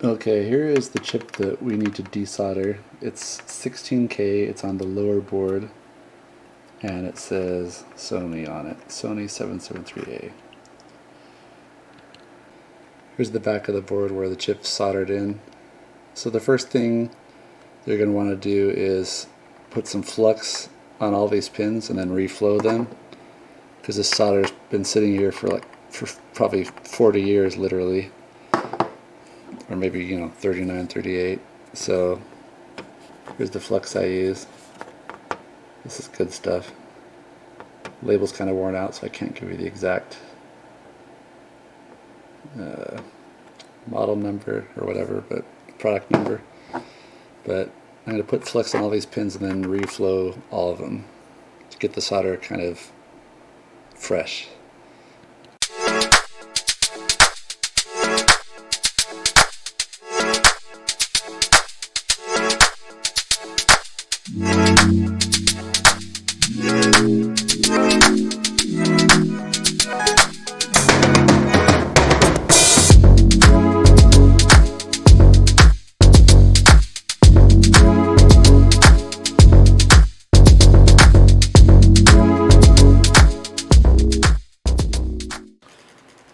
Okay, here is the chip that we need to desolder. It's 16K, it's on the lower board, and it says Sony on it, Sony 773A. Here's the back of the board where the chip's soldered in. So the first thing you're going to want to do is put some flux on all these pins and then reflow them, because this solder's been sitting here for probably 40 years literally, or maybe 39, 38. So here's the flux I use. This is good stuff. Label's kind of worn out, so I can't give you the exact model number or whatever, but product number. But I'm going to put flux on all these pins and then reflow all of them to get the solder kind of fresh.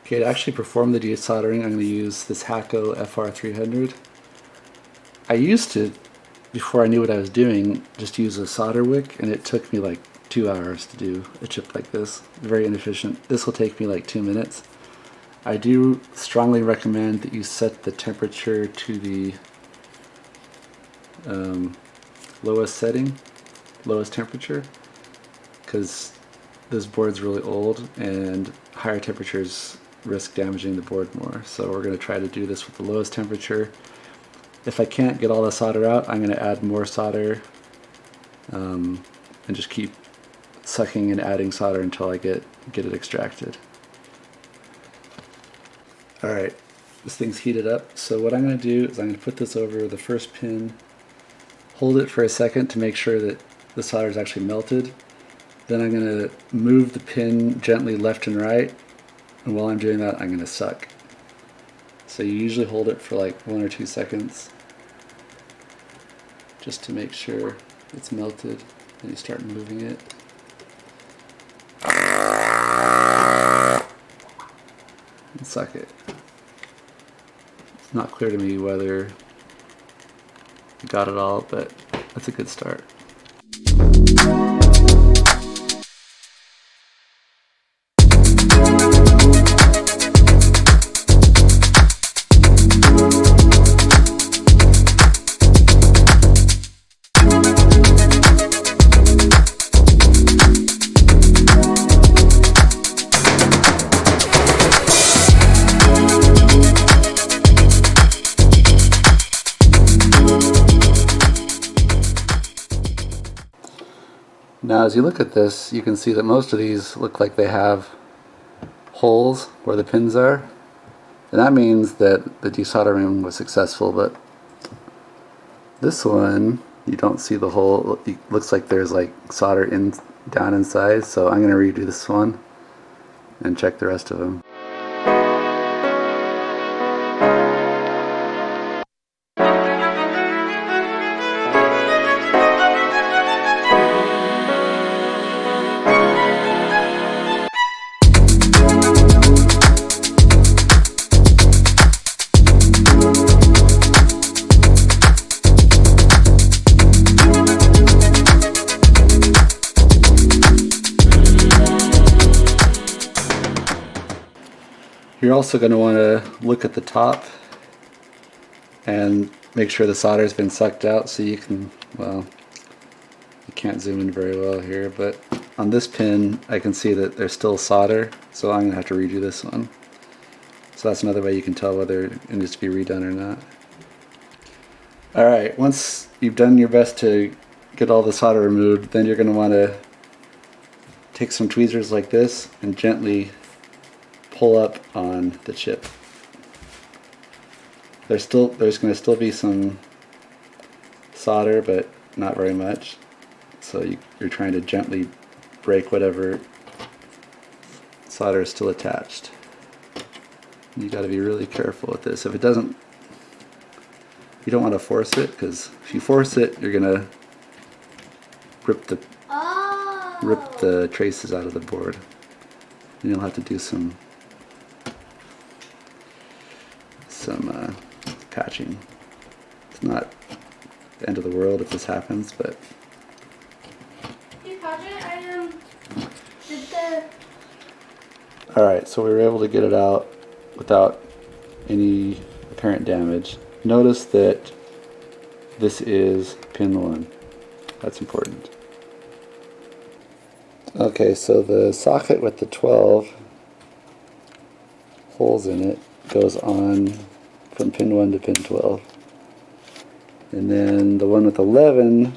Okay, to actually perform the desoldering, I'm going to use this Hakko FR300. I used to, before I knew what I was doing, just use a solder wick, and it took me like 2 hours to do a chip like this. Very inefficient. This will take me like 2 minutes. I do strongly recommend that you set the temperature to the lowest setting, lowest temperature, because this board's really old and higher temperatures risk damaging the board more. So we're going to try to do this with the lowest temperature. If I can't get all the solder out, I'm going to add more solder and just keep sucking and adding solder until I get it extracted. Alright, this thing's heated up, so what I'm going to do is I'm going to put this over the first pin, hold it for a second to make sure that the solder is actually melted. Then I'm going to move the pin gently left and right, and while I'm doing that I'm going to suck. So you usually hold it for like 1 or 2 seconds just to make sure it's melted. Then you start moving it. And suck it. It's not clear to me whether you got it all, but that's a good start. Now as you look at this, you can see that most of these look like they have holes where the pins are, and that means that the desoldering was successful. But this one, you don't see the hole. It looks like there's like solder down inside, so I'm going to redo this one and check the rest of them. You're also going to want to look at the top and make sure the solder has been sucked out, so you can, well, you can't zoom in very well here, but on this pin I can see that there's still solder, so I'm going to have to redo this one. So that's another way you can tell whether it needs to be redone or not. Alright, once you've done your best to get all the solder removed, then you're going to want to take some tweezers like this and gently pull up on the chip. There's going to still be some solder, but not very much. So you're trying to gently break whatever solder is still attached. You got to be really careful with this. If it doesn't You don't want to force it, because if you force it, you're gonna rip the traces out of the board. And you'll have to do some patching. It's not the end of the world if this happens, but alright, so we were able to get it out without any apparent damage. Notice that this is pin 1. That's important. Okay, so the socket with the 12 holes in it goes on from pin 1 to pin 12. And then the one with 11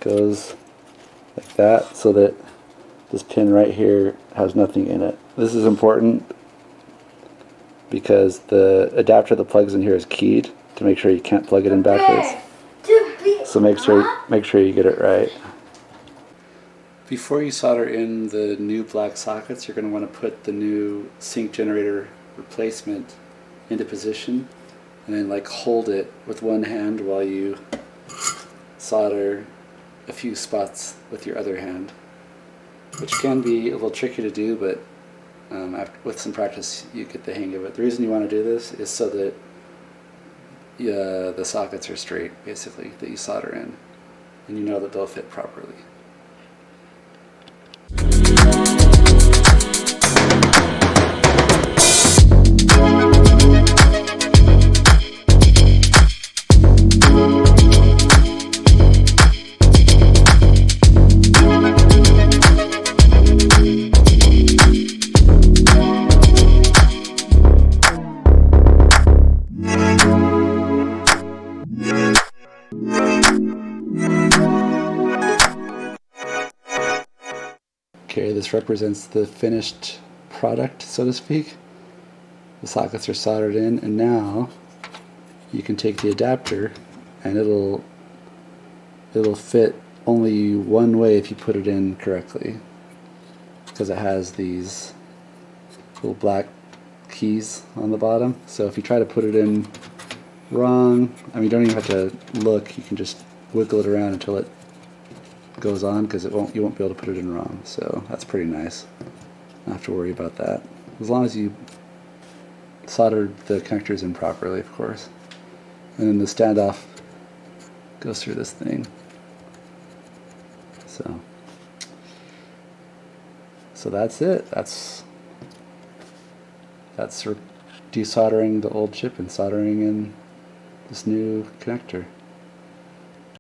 goes like that, so that this pin right here has nothing in it. This is important because the adapter that plugs in here is keyed to make sure you can't plug it in backwards. So make sure you get it right. Before you solder in the new black sockets, you're going to want to put the new sync generator replacement into position, and then like hold it with one hand while you solder a few spots with your other hand, which can be a little tricky to do, but with some practice you get the hang of it. The reason you want to do this is so that the sockets are straight, basically, that you solder in, and you know that they'll fit properly. Okay, this represents the finished product, so to speak. The sockets are soldered in, and now you can take the adapter and it'll fit only one way if you put it in correctly, because it has these little black keys on the bottom. So if you try to put it in wrong, I mean, you don't even have to look, you can just wiggle it around until it goes on, because you won't be able to put it in wrong. So that's pretty nice. Don't have to worry about that, as long as you soldered the connectors in properly, of course. And then the standoff goes through this thing. So that's it. That's desoldering the old chip and soldering in this new connector.